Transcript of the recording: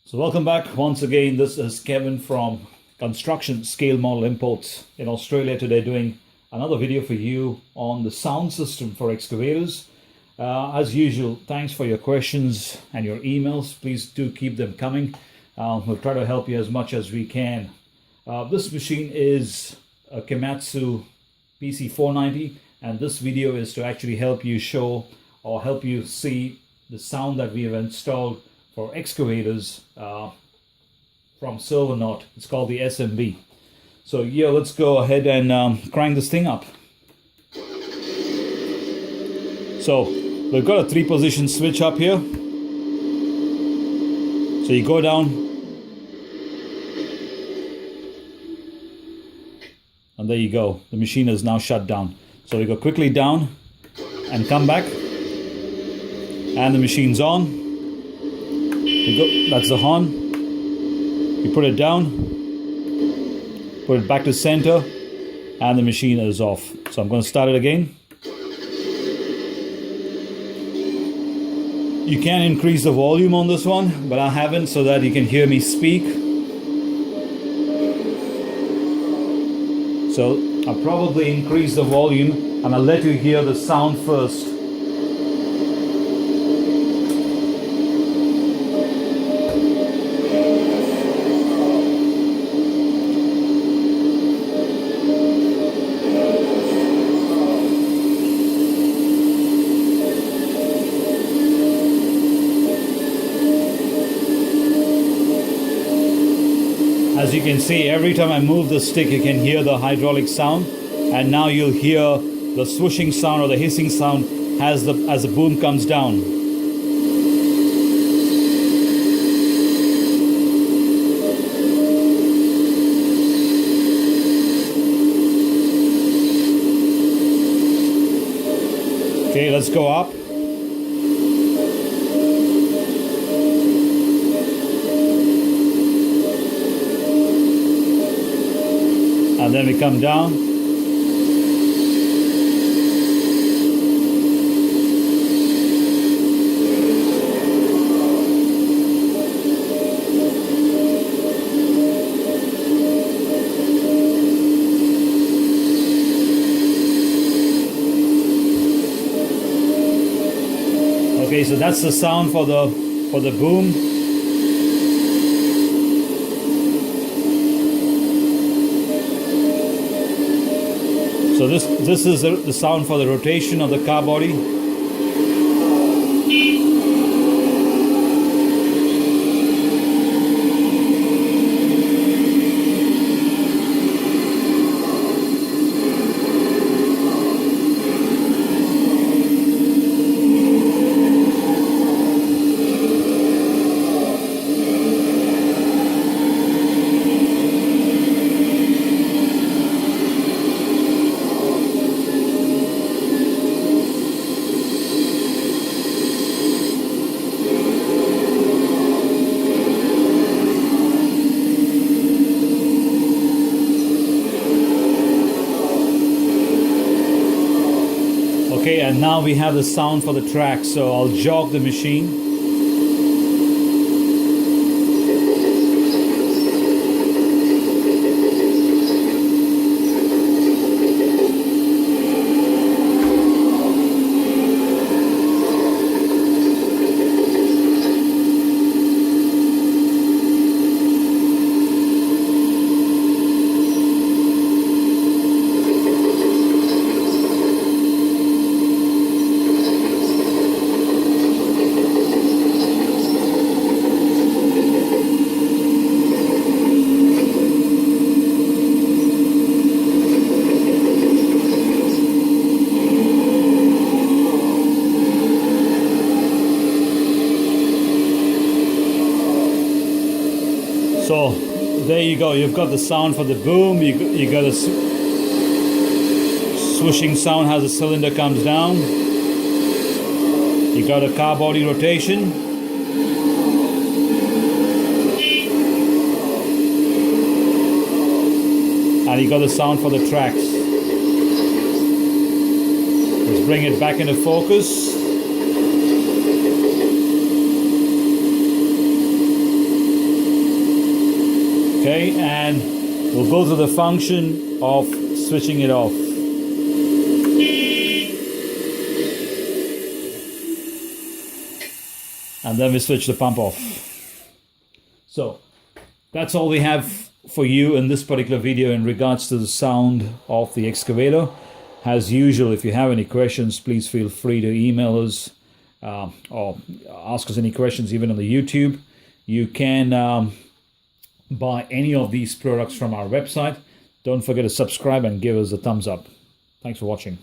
So welcome back once again. This is Kevin from Construction Scale Model Imports in Australia today, doing another video for you on the sound system for excavators. As usual, thanks for your questions and your emails. Please do keep them coming. We'll try to help you as much as we can. This machine is a Komatsu PC490, and this video is to actually help you show or help you see the sound that we have installed for excavators from Servonaut. It's called the SMB. So yeah, let's go ahead and crank this thing up. So we've got a 3-position switch up here. So you go down, and there you go. The machine is now shut down. So we go quickly down and come back, and the machine's on. You go, that's the horn. You put it down, put it back to center, and the machine is off. So I'm going to start it again. You can increase the volume on this one, but I haven't, so that you can hear me speak. So I'll probably increase the volume and I'll let you hear the sound first. As you can see, every time I move the stick, you can hear the hydraulic sound, and now you'll hear the swooshing sound or the hissing sound as the boom comes down. Okay, let's go up. And then we come down. Okay, so that's the sound for the boom. So this is the sound for the rotation of the car body. Okay, and now we have the sound for the track, so I'll jog the machine. So there you go, you've got the sound for the boom, you got a swooshing sound as the cylinder comes down, you got a car body rotation, and you got the sound for the tracks. Let's bring it back into focus. Okay, and we'll go through the function of switching it off. And then we switch the pump off. So that's all we have for you in this particular video in regards to the sound of the excavator. As usual, if you have any questions, please feel free to email us or ask us any questions even on the YouTube. You can buy any of these products from our website. Don't forget to subscribe and give us a thumbs up. Thanks for watching.